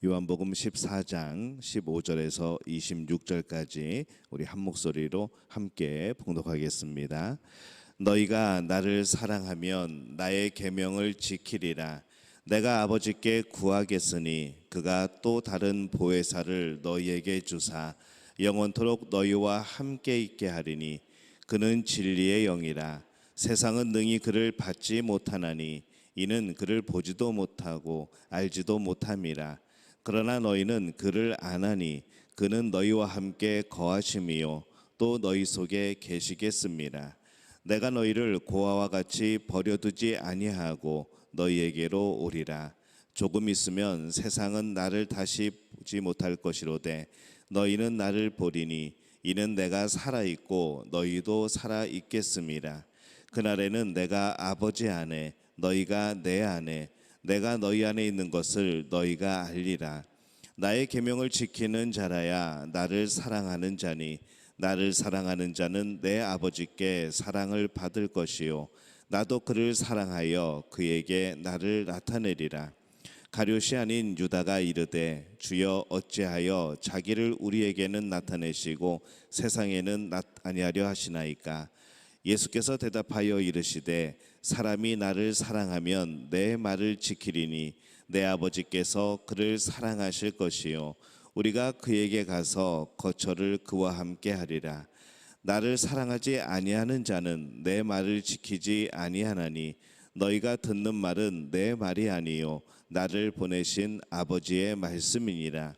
요한복음 14장 15절에서 26절까지 우리 한 목소리로 함께 봉독하겠습니다. 너희가 나를 사랑하면 나의 계명을 지키리라. 내가 아버지께 구하겠으니 그가 또 다른 보혜사를 너희에게 주사 영원토록 너희와 함께 있게 하리니 그는 진리의 영이라. 세상은 능히 그를 받지 못하나니 이는 그를 보지도 못하고 알지도 못함이라. 그러나 너희는 그를 아나니 그는 너희와 함께 거하심이요 또 너희 속에 계시겠습니다. 내가 너희를 고아와 같이 버려두지 아니하고 너희에게로 오리라. 조금 있으면 세상은 나를 다시 보지 못할 것이로되 너희는 나를 보리니 이는 내가 살아있고 너희도 살아있겠습니다. 그날에는 내가 아버지 안에 너희가 내 안에 내가 너희 안에 있는 것을 너희가 알리라. 나의 계명을 지키는 자라야 나를 사랑하는 자니 나를 사랑하는 자는 내 아버지께 사랑을 받을 것이요 나도 그를 사랑하여 그에게 나를 나타내리라. 가룟이 아닌 유다가 이르되 주여 어찌하여 자기를 우리에게는 나타내시고 세상에는 아니하려 하시나이까. 예수께서 대답하여 이르시되 사람이 나를 사랑하면 내 말을 지키리니 내 아버지께서 그를 사랑하실 것이요 우리가 그에게 가서 거처를 그와 함께 하리라. 나를 사랑하지 아니하는 자는 내 말을 지키지 아니하나니 너희가 듣는 말은 내 말이 아니요 나를 보내신 아버지의 말씀이니라.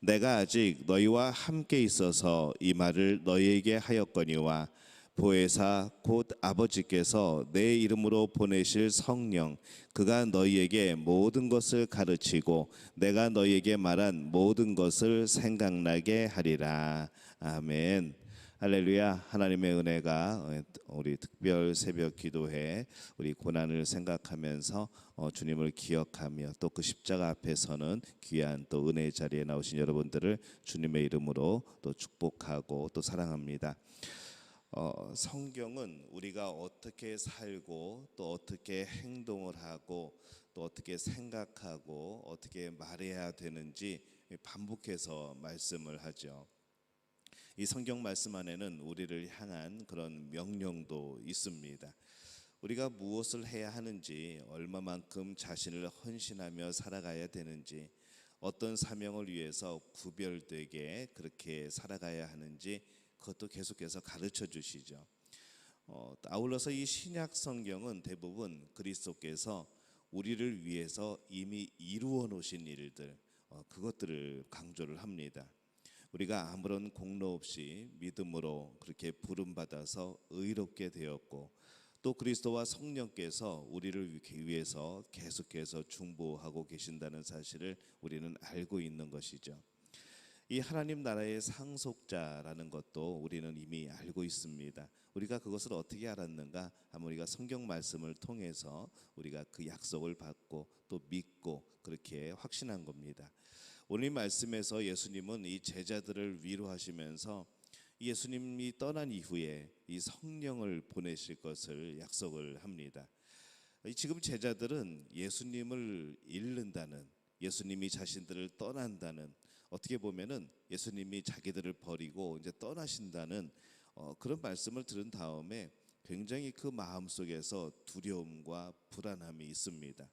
내가 아직 너희와 함께 있어서 이 말을 너희에게 하였거니와 보혜사 곧 아버지께서 내 이름으로 보내실 성령 그가 너희에게 모든 것을 가르치고 내가 너희에게 말한 모든 것을 생각나게 하리라. 아멘. 할렐루야. 하나님의 은혜가 우리 특별 새벽 기도회 우리 고난을 생각하면서 주님을 기억하며 또 그 십자가 앞에서는 귀한 또 은혜의 자리에 나오신 여러분들을 주님의 이름으로 또 축복하고 또 사랑합니다. 성경은 우리가 어떻게 살고 또 어떻게 행동을 하고 또 어떻게 생각하고 어떻게 말해야 되는지 반복해서 말씀을 하죠. 이 성경 말씀 안에는 우리를 향한 그런 명령도 있습니다. 우리가 무엇을 해야 하는지, 얼마만큼 자신을 헌신하며 살아가야 되는지, 어떤 사명을 위해서 구별되게 그렇게 살아가야 하는지 그것도 계속해서 가르쳐 주시죠. 아울러서 이 신약 성경은 대부분 그리스도께서 우리를 위해서 이미 이루어 놓으신 일들, 그것들을 강조를 합니다. 우리가 아무런 공로 없이 믿음으로 그렇게 부름받아서 의롭게 되었고 또 그리스도와 성령께서 우리를 위해서 계속해서 중보하고 계신다는 사실을 우리는 알고 있는 것이죠. 이 하나님 나라의 상속자라는 것도 우리는 이미 알고 있습니다. 우리가 그것을 어떻게 알았는가 하면 우리가 성경 말씀을 통해서 우리가 그 약속을 받고 또 믿고 그렇게 확신한 겁니다. 오늘 말씀에서 예수님은 이 제자들을 위로하시면서 예수님이 떠난 이후에 이 성령을 보내실 것을 약속을 합니다. 지금 제자들은 예수님을 잃는다는, 예수님이 자신들을 떠난다는, 어떻게 보면은 예수님이 자기들을 버리고 이제 떠나신다는 그런 말씀을 들은 다음에 굉장히 그 마음 속에서 두려움과 불안함이 있습니다.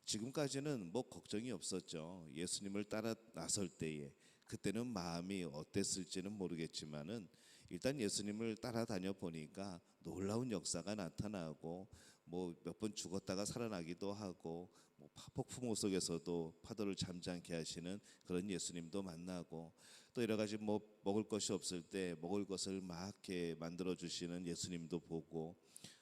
지금까지는 뭐 걱정이 없었죠. 예수님을 따라 나설 때에 그때는 마음이 어땠을지는 모르겠지만은 일단 예수님을 따라다녀 보니까 놀라운 역사가 나타나고 뭐 몇 번 죽었다가 살아나기도 하고 뭐 폭풍 속에서도 파도를 잠잠케 하시는 그런 예수님도 만나고 또 여러 가지 뭐 먹을 것이 없을 때 먹을 것을 막 이렇게 만들어 주시는 예수님도 보고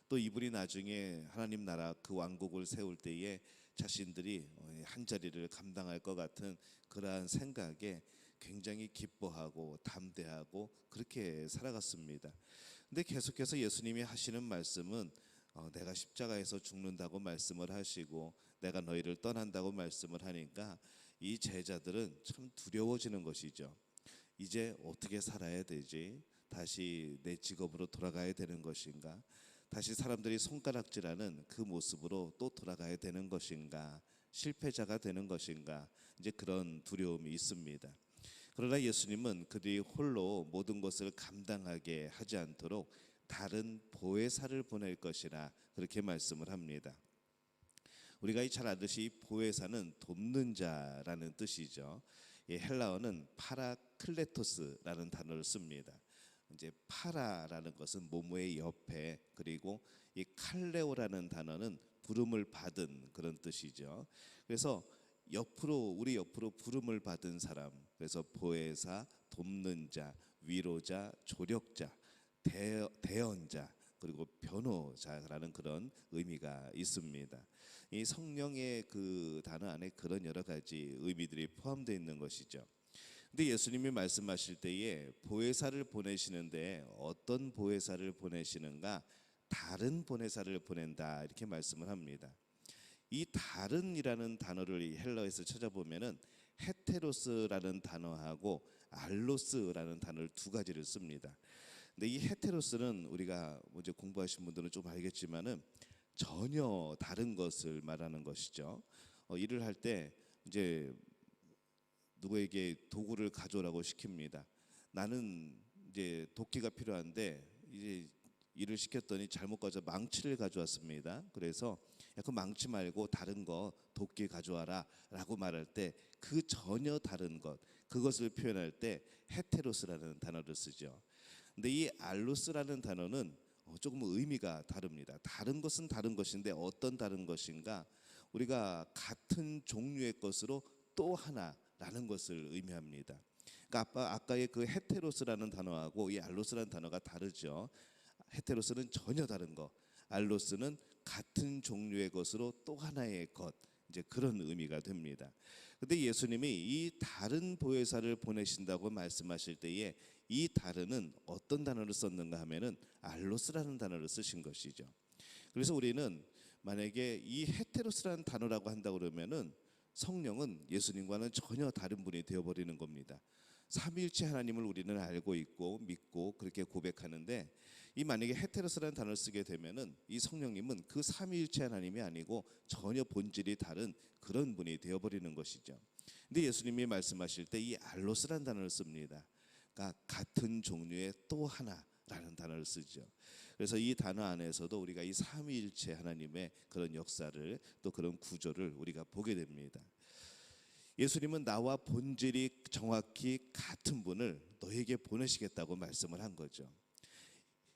또 이분이 나중에 하나님 나라 그 왕국을 세울 때에 자신들이 한 자리를 감당할 것 같은 그러한 생각에 굉장히 기뻐하고 담대하고 그렇게 살아갔습니다. 근데 계속해서 예수님이 하시는 말씀은 내가 십자가에서 죽는다고 말씀을 하시고 내가 너희를 떠난다고 말씀을 하니까 이 제자들은 참 두려워지는 것이죠. 이제 어떻게 살아야 되지? 다시 내 직업으로 돌아가야 되는 것인가? 다시 사람들이 손가락질하는 그 모습으로 또 돌아가야 되는 것인가? 실패자가 되는 것인가 이제 그런 두려움이 있습니다. 그러나 예수님은 그들이 홀로 모든 것을 감당하게 하지 않도록 다른 보혜사를 보낼 것이라 그렇게 말씀을 합니다. 우리가 잘 아듯이 보혜사는 돕는 자라는 뜻이죠. 이 헬라어는 파라클레토스라는 단어를 씁니다. 이제 파라라는 것은 모모의 옆에, 그리고 이 칼레오라는 단어는 부름을 받은 그런 뜻이죠. 그래서 우리 옆으로 부름을 받은 사람, 그래서 보혜사, 돕는 자, 위로자, 조력자, 대언자, 그리고 변호자라는 그런 의미가 있습니다. 이 성령의 그 단어 안에 그런 여러 가지 의미들이 포함되어 있는 것이죠. 근데 예수님이 말씀하실 때에 보혜사를 보내시는데 어떤 보혜사를 보내시는가? 다른 보혜사를 보낸다 이렇게 말씀을 합니다. 이 다른이라는 단어를 헬라어에서 찾아보면은 헤테로스라는 단어하고 알로스라는 단어를 두 가지를 씁니다. 근데 이 헤테로스는 우리가 먼저 공부하신 분들은 좀 알겠지만은 전혀 다른 것을 말하는 것이죠. 일을 할 때 이제 누구에게 도구를 가져오라고 시킵니다. 나는 이제 도끼가 필요한데 이제 일을 시켰더니 잘못 가져 망치를 가져왔습니다. 그래서 그 망치 말고 다른 거 도끼 가져와라라고 말할 때 그 전혀 다른 것, 그것을 표현할 때 헤테로스라는 단어를 쓰죠. 근데 이 알로스라는 단어는 조금 의미가 다릅니다. 다른 것은 다른 것인데 어떤 다른 것인가? 우리가 같은 종류의 것으로 또 하나라는 것을 의미합니다. 그러니까 아까의 그 헤테로스라는 단어하고 이 알로스라는 단어가 다르죠. 헤테로스는 전혀 다른 것, 알로스는 같은 종류의 것으로 또 하나의 것, 이제 그런 의미가 됩니다. 근데 예수님이 이 다른 보혜사를 보내신다고 말씀하실 때에 이 다른은 어떤 단어를 썼는가 하면은 알로스라는 단어를 쓰신 것이죠. 그래서 우리는 만약에 이 헤테로스라는 단어라고 한다 그러면은 성령은 예수님과는 전혀 다른 분이 되어버리는 겁니다. 삼위일체 하나님을 우리는 알고 있고 믿고 그렇게 고백하는데, 이 만약에 헤테로스라는 단어를 쓰게 되면은 이 성령님은 그 삼위일체 하나님이 아니고 전혀 본질이 다른 그런 분이 되어버리는 것이죠. 근데 예수님이 말씀하실 때 이 알로스라는 단어를 씁니다. 그러니까 같은 종류의 또 하나라는 단어를 쓰죠. 그래서 이 단어 안에서도 우리가 이 삼위일체 하나님의 그런 역사를, 또 그런 구조를 우리가 보게 됩니다. 예수님은 나와 본질이 정확히 같은 분을 너에게 보내시겠다고 말씀을 한 거죠.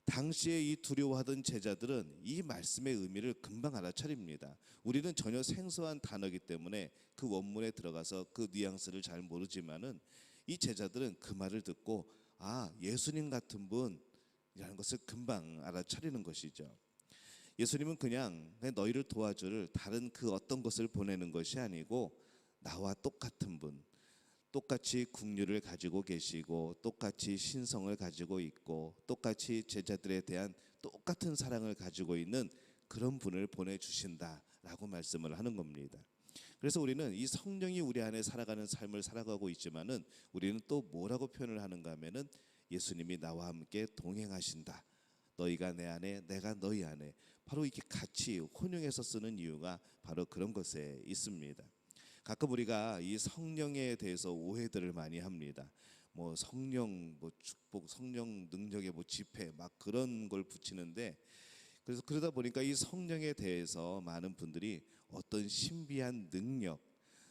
당시에 이 두려워하던 제자들은 이 말씀의 의미를 금방 알아차립니다. 우리는 전혀 생소한 단어이기 때문에 그 원문에 들어가서 그 뉘앙스를 잘 모르지만은 이 제자들은 그 말을 듣고 예수님 같은 분이라는 것을 금방 알아차리는 것이죠. 예수님은 그냥 너희를 도와줄 다른 그 어떤 것을 보내는 것이 아니고 나와 똑같은 분, 똑같이 국률을 가지고 계시고 똑같이 신성을 가지고 있고 똑같이 제자들에 대한 똑같은 사랑을 가지고 있는 그런 분을 보내주신다라고 말씀을 하는 겁니다. 그래서 우리는 이 성령이 우리 안에 살아가는 삶을 살아가고 있지만은 우리는 또 뭐라고 표현을 하는가 하면은 예수님이 나와 함께 동행하신다. 너희가 내 안에 내가 너희 안에. 바로 이렇게 같이 혼용해서 쓰는 이유가 바로 그런 것에 있습니다. 가끔 우리가 이 성령에 대해서 오해들을 많이 합니다. 뭐 성령 축복, 성령 능력의 집회 막 그런 걸 붙이는데, 그래서 그러다 보니까 이 성령에 대해서 많은 분들이 어떤 신비한 능력,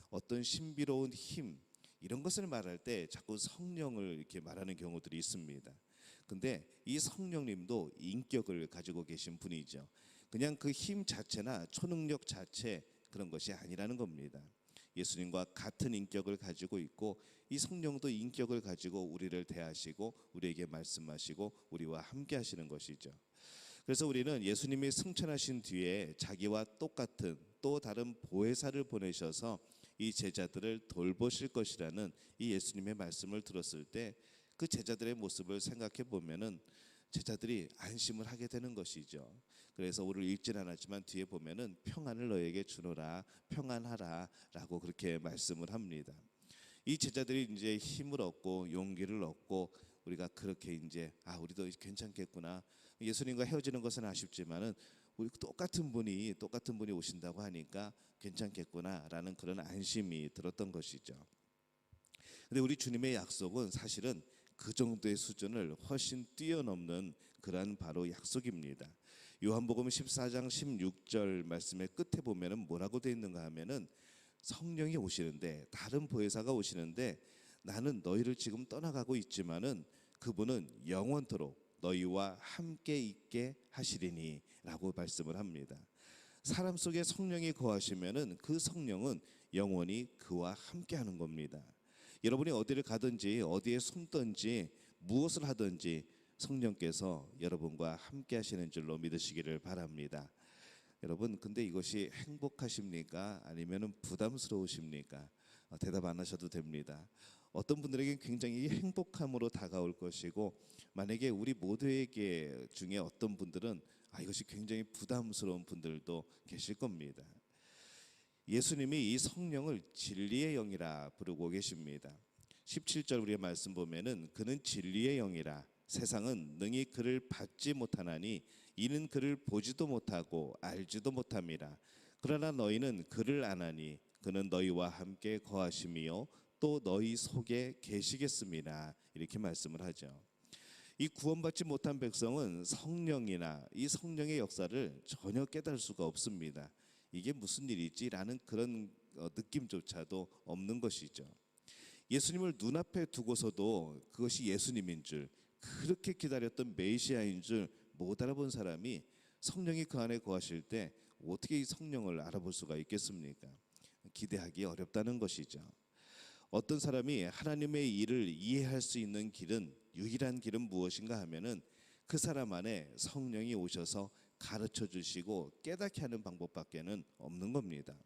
어떤 신비로운 힘, 이런 것을 말할 때 자꾸 성령을 이렇게 말하는 경우들이 있습니다. 근데 이 성령님도 인격을 가지고 계신 분이죠. 그냥 그 힘 자체나 초능력 자체 그런 것이 아니라는 겁니다. 예수님과 같은 인격을 가지고 있고 이 성령도 인격을 가지고 우리를 대하시고 우리에게 말씀하시고 우리와 함께 하시는 것이죠. 그래서 우리는 예수님이 승천하신 뒤에 자기와 똑같은 또 다른 보혜사를 보내셔서 이 제자들을 돌보실 것이라는 이 예수님의 말씀을 들었을 때 그 제자들의 모습을 생각해 보면은 제자들이 안심을 하게 되는 것이죠. 그래서 오늘 읽진 않았지만 뒤에 보면은 평안을 너에게 주노라, 평안하라라고 그렇게 말씀을 합니다. 이 제자들이 이제 힘을 얻고 용기를 얻고 우리가 그렇게 이제 우리도 괜찮겠구나. 예수님과 헤어지는 것은 아쉽지만은 우리 똑같은 분이 오신다고 하니까 괜찮겠구나라는 그런 안심이 들었던 것이죠. 근데 우리 주님의 약속은 사실은 그 정도의 수준을 훨씬 뛰어넘는 그러한 바로 약속입니다. 요한복음 14장 16절 말씀의 끝에 보면은 뭐라고 되어 있는가 하면은 성령이 오시는데, 다른 보혜사가 오시는데 나는 너희를 지금 떠나가고 있지만은 그분은 영원토록 너희와 함께 있게 하시리니 라고 말씀을 합니다. 사람 속에 성령이 거하시면은 그 성령은 영원히 그와 함께 하는 겁니다. 여러분이 어디를 가든지 어디에 숨든지 무엇을 하든지 성령께서 여러분과 함께 하시는 줄로 믿으시기를 바랍니다. 여러분, 근데 이것이 행복하십니까? 아니면 부담스러우십니까? 대답 안 하셔도 됩니다. 어떤 분들에게 굉장히 행복함으로 다가올 것이고, 만약에 우리 모두에게 중에 어떤 분들은 이것이 굉장히 부담스러운 분들도 계실 겁니다. 예수님이 이 성령을 진리의 영이라 부르고 계십니다. 17절 우리의 말씀 보면은 그는 진리의 영이라 세상은 능히 그를 받지 못하나니 이는 그를 보지도 못하고 알지도 못함이라. 그러나 너희는 그를 아나니 그는 너희와 함께 거하심이요 또 너희 속에 계시겠습니다. 이렇게 말씀을 하죠. 이 구원받지 못한 백성은 성령이나 이 성령의 역사를 전혀 깨달을 수가 없습니다. 이게 무슨 일이지라는 그런 느낌조차도 없는 것이죠. 예수님을 눈앞에 두고서도 그것이 예수님인 줄, 그렇게 기다렸던 메시아인 줄 못 알아본 사람이 성령이 그 안에 거하실 때 어떻게 이 성령을 알아볼 수가 있겠습니까? 기대하기 어렵다는 것이죠. 어떤 사람이 하나님의 일을 이해할 수 있는 길은, 유일한 길은 무엇인가 하면은 그 사람 안에 성령이 오셔서 가르쳐 주시고 깨닫게 하는 방법밖에는 없는 겁니다.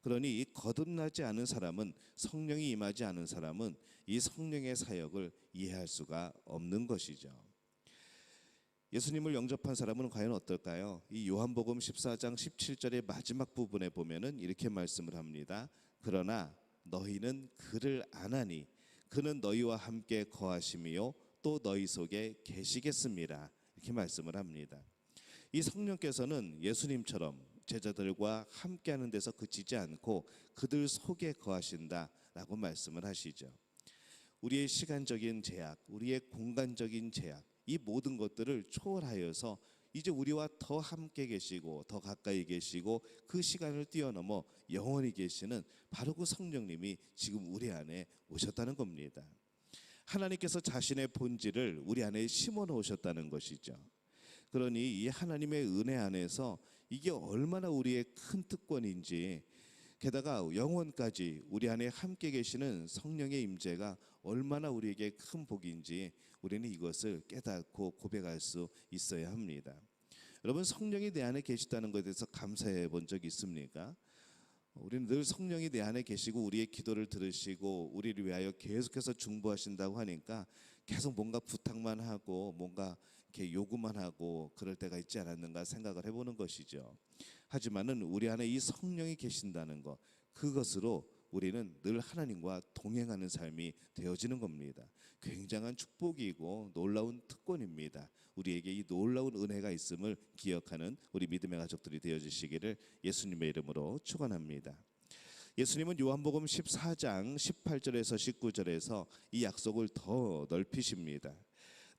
그러니 이 거듭나지 않은 사람은, 성령이 임하지 않은 사람은 이 성령의 사역을 이해할 수가 없는 것이죠. 예수님을 영접한 사람은 과연 어떨까요? 이 요한복음 14장 17절의 마지막 부분에 보면은 이렇게 말씀을 합니다. 그러나 너희는 그를 아나니 그는 너희와 함께 거하심이요 또 너희 속에 계시겠습니다. 이렇게 말씀을 합니다. 이 성령께서는 예수님처럼 제자들과 함께하는 데서 그치지 않고 그들 속에 거하신다라고 말씀을 하시죠. 우리의 시간적인 제약, 우리의 공간적인 제약, 이 모든 것들을 초월하여서 이제 우리와 더 함께 계시고 더 가까이 계시고 그 시간을 뛰어넘어 영원히 계시는 바로 그 성령님이 지금 우리 안에 오셨다는 겁니다. 하나님께서 자신의 본질을 우리 안에 심어 놓으셨다는 것이죠. 그러니 이 하나님의 은혜 안에서 이게 얼마나 우리의 큰 특권인지, 게다가 영원까지 우리 안에 함께 계시는 성령의 임재가 얼마나 우리에게 큰 복인지 우리는 이것을 깨닫고 고백할 수 있어야 합니다. 여러분, 성령이 내 안에 계시다는 것에 대해서 감사해 본 적 있습니까? 우리는 늘 성령이 내 안에 계시고 우리의 기도를 들으시고 우리를 위하여 계속해서 중보하신다고 하니까 계속 뭔가 부탁만 하고 뭔가 이렇게 요구만 하고 그럴 때가 있지 않았는가 생각을 해보는 것이죠. 하지만은 우리 안에 이 성령이 계신다는 것, 그것으로 우리는 늘 하나님과 동행하는 삶이 되어지는 겁니다. 굉장한 축복이고 놀라운 특권입니다. 우리에게 이 놀라운 은혜가 있음을 기억하는 우리 믿음의 가족들이 되어주시기를 예수님의 이름으로 축원합니다. 예수님은 요한복음 14장 18절에서 19절에서 이 약속을 더 넓히십니다.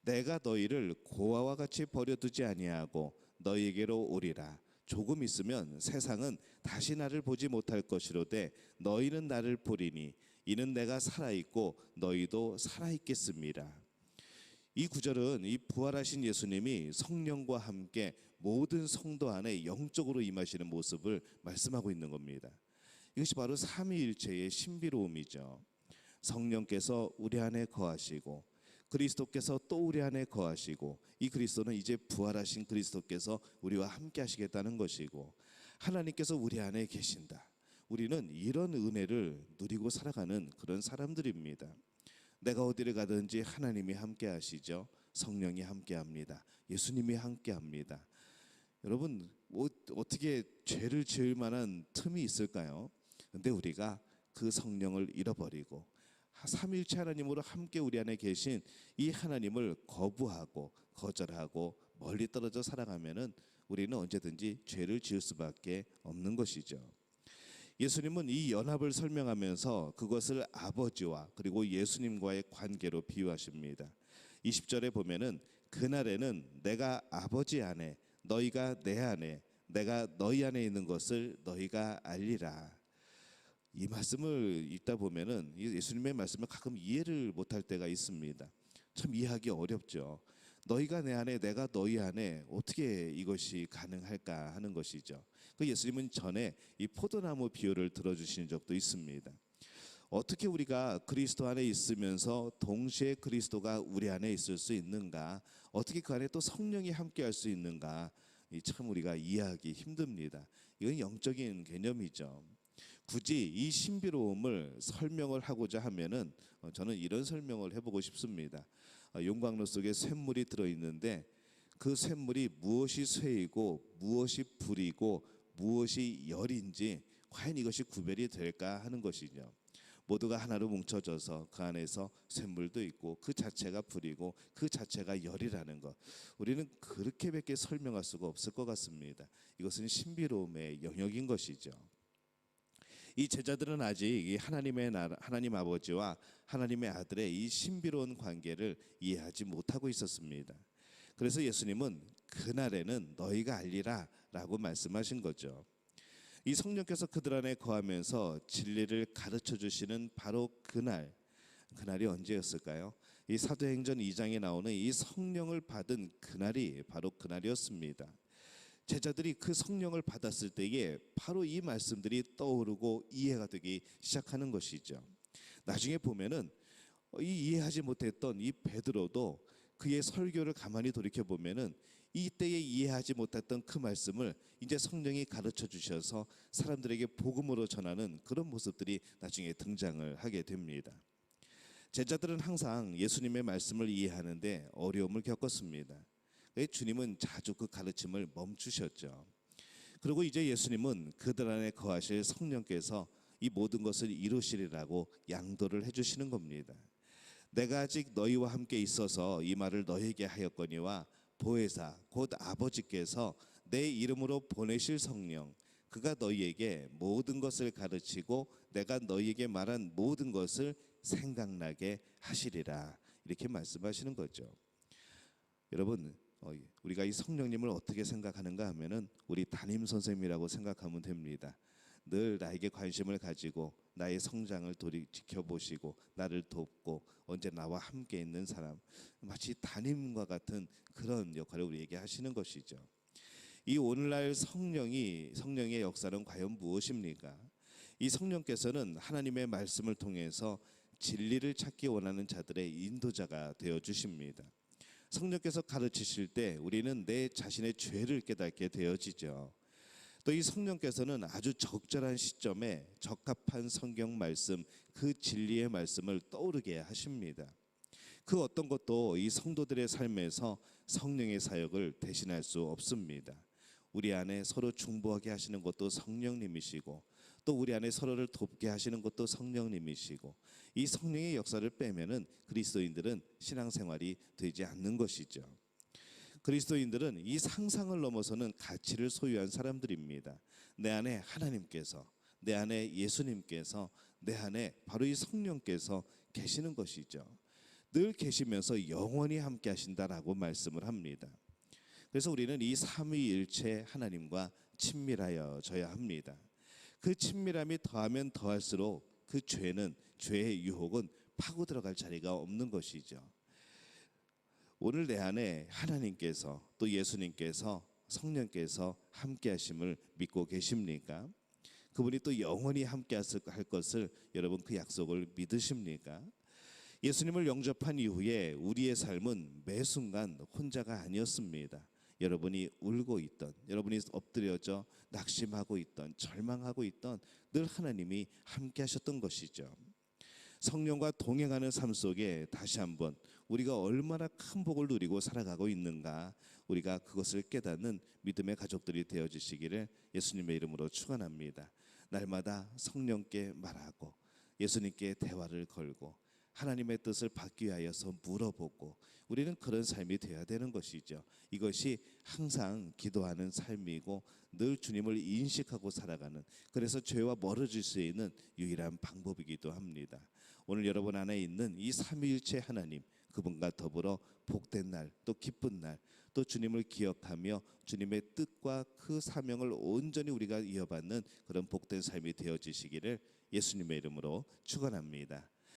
내가 너희를 고아와 같이 버려두지 아니하고 너희에게로 오리라. 조금 있으면 세상은 다시 나를 보지 못할 것이로되 너희는 나를 보리니 이는 내가 살아있고 너희도 살아있겠습니다. 이 구절은 이 부활하신 예수님이 성령과 함께 모든 성도 안에 영적으로 임하시는 모습을 말씀하고 있는 겁니다. 이것이 바로 삼위일체의 신비로움이죠. 성령께서 우리 안에 거하시고 그리스도께서 또 우리 안에 거하시고, 이 그리스도는 이제 부활하신 그리스도께서 우리와 함께 하시겠다는 것이고, 하나님께서 우리 안에 계신다. 우리는 이런 은혜를 누리고 살아가는 그런 사람들입니다. 내가 어디를 가든지 하나님이 함께 하시죠. 성령이 함께 합니다. 예수님이 함께 합니다. 여러분, 어떻게 죄를 지을 만한 틈이 있을까요? 근데 우리가 그 성령을 잃어버리고 삼위일체 하나님으로 함께 우리 안에 계신 이 하나님을 거부하고 거절하고 멀리 떨어져 살아가면은 우리는 언제든지 죄를 지을 수밖에 없는 것이죠. 예수님은 이 연합을 설명하면서 그것을 아버지와 그리고 예수님과의 관계로 비유하십니다. 20절에 보면은 그날에는 내가 아버지 안에 너희가 내 안에 내가 너희 안에 있는 것을 너희가 알리라. 이 말씀을 읽다 보면은 예수님의 말씀을 가끔 이해를 못할 때가 있습니다. 참 이해하기 어렵죠. 너희가 내 안에 내가 너희 안에 어떻게 이것이 가능할까 하는 것이죠. 그 예수님은 전에 이 포도나무 비유를 들어주신 적도 있습니다. 어떻게 우리가 그리스도 안에 있으면서 동시에 그리스도가 우리 안에 있을 수 있는가? 어떻게 그 안에 또 성령이 함께할 수 있는가? 참 우리가 이해하기 힘듭니다. 이건 영적인 개념이죠. 굳이 이 신비로움을 설명을 하고자 하면은 저는 이런 설명을 해보고 싶습니다. 용광로 속에 쇳물이 들어있는데 그 쇳물이 무엇이 쇠이고 무엇이 불이고 무엇이 열인지 과연 이것이 구별이 될까 하는 것이죠. 모두가 하나로 뭉쳐져서 그 안에서 쇳물도 있고 그 자체가 불이고 그 자체가 열이라는 것, 우리는 그렇게밖에 설명할 수가 없을 것 같습니다. 이것은 신비로움의 영역인 것이죠. 이 제자들은 아직 이 하나님의 나라, 하나님 아버지와 하나님의 아들의 이 신비로운 관계를 이해하지 못하고 있었습니다. 그래서 예수님은 그날에는 너희가 알리라 라고 말씀하신 거죠. 이 성령께서 그들 안에 거하면서 진리를 가르쳐 주시는 바로 그날이 언제였을까요? 이 사도행전 2장에 나오는 이 성령을 받은 그날이 바로 그날이었습니다. 제자들이 그 성령을 받았을 때에 바로 이 말씀들이 떠오르고 이해가 되기 시작하는 것이죠. 나중에 보면은 이 이해하지 못했던 이 베드로도 그의 설교를 가만히 돌이켜 보면은 이때에 이해하지 못했던 그 말씀을 이제 성령이 가르쳐 주셔서 사람들에게 복음으로 전하는 그런 모습들이 나중에 등장을 하게 됩니다. 제자들은 항상 예수님의 말씀을 이해하는데 어려움을 겪었습니다. 주님은 자주 그 가르침을 멈추셨죠. 그리고 이제 예수님은 그들 안에 거하실 성령께서 이 모든 것을 이루시리라고 양도를 해주시는 겁니다. 내가 아직 너희와 함께 있어서 이 말을 너희에게 하였거니와 보혜사 곧 아버지께서 내 이름으로 보내실 성령 그가 너희에게 모든 것을 가르치고 내가 너희에게 말한 모든 것을 생각나게 하시리라, 이렇게 말씀하시는 거죠. 여러분, 우리가 이 성령님을 어떻게 생각하는가 하면은 우리 담임 선생님이라고 생각하면 됩니다. 늘 나에게 관심을 가지고 나의 성장을 지켜보시고 나를 돕고 언제 나와 함께 있는 사람, 마치 담임과 같은 그런 역할을 우리에게 하시는 것이죠. 이 오늘날 성령의 역사는 과연 무엇입니까? 이 성령께서는 하나님의 말씀을 통해서 진리를 찾기 원하는 자들의 인도자가 되어 주십니다. 성령께서 가르치실 때 우리는 내 자신의 죄를 깨닫게 되어지죠. 또 이 성령께서는 아주 적절한 시점에 적합한 성경 말씀, 그 진리의 말씀을 떠오르게 하십니다. 그 어떤 것도 이 성도들의 삶에서 성령의 사역을 대신할 수 없습니다. 우리 안에 서로 중보하게 하시는 것도 성령님이시고 또 우리 안에 서로를 돕게 하시는 것도 성령님이시고, 이 성령의 역사를 빼면은 그리스도인들은 신앙생활이 되지 않는 것이죠. 그리스도인들은 이 상상을 넘어서는 가치를 소유한 사람들입니다. 내 안에 하나님께서, 내 안에 예수님께서, 내 안에 바로 이 성령께서 계시는 것이죠. 늘 계시면서 영원히 함께 하신다라고 말씀을 합니다. 그래서 우리는 이 삼위일체 하나님과 친밀하여져야 합니다. 그 친밀함이 더하면 더할수록 그 죄의 유혹은 파고 들어갈 자리가 없는 것이죠. 오늘 내 안에 하나님께서 또 예수님께서 성령께서 함께 하심을 믿고 계십니까? 그분이 또 영원히 함께 할 것을 여러분 그 약속을 믿으십니까? 예수님을 영접한 이후에 우리의 삶은 매 순간 혼자가 아니었습니다. 여러분이 울고 있던, 여러분이 엎드려져 낙심하고 있던, 절망하고 있던, 늘 하나님이 함께 하셨던 것이죠. 성령과 동행하는 삶 속에 다시 한번 우리가 얼마나 큰 복을 누리고 살아가고 있는가, 우리가 그것을 깨닫는 믿음의 가족들이 되어주시기를 예수님의 이름으로 축원합니다. 날마다 성령께 말하고 예수님께 대화를 걸고 하나님의 뜻을 받기 위하여서 물어보고 우리는 그런 삶이 되어야 되는 것이죠. 이것이 항상 기도하는 삶이고 늘 주님을 인식하고 살아가는, 그래서 죄와 멀어질 수 있는 유일한 방법이기도 합니다. 오늘 여러분 안에 있는 이 삼위일체 하나님, 그분과 더불어 복된 날, 또 기쁜 날, 또 주님을 기억하며 주님의 뜻과 그 사명을 온전히 우리가 이어받는 그런 복된 삶이 되어지시기를 예수님의 이름으로 축원합니다.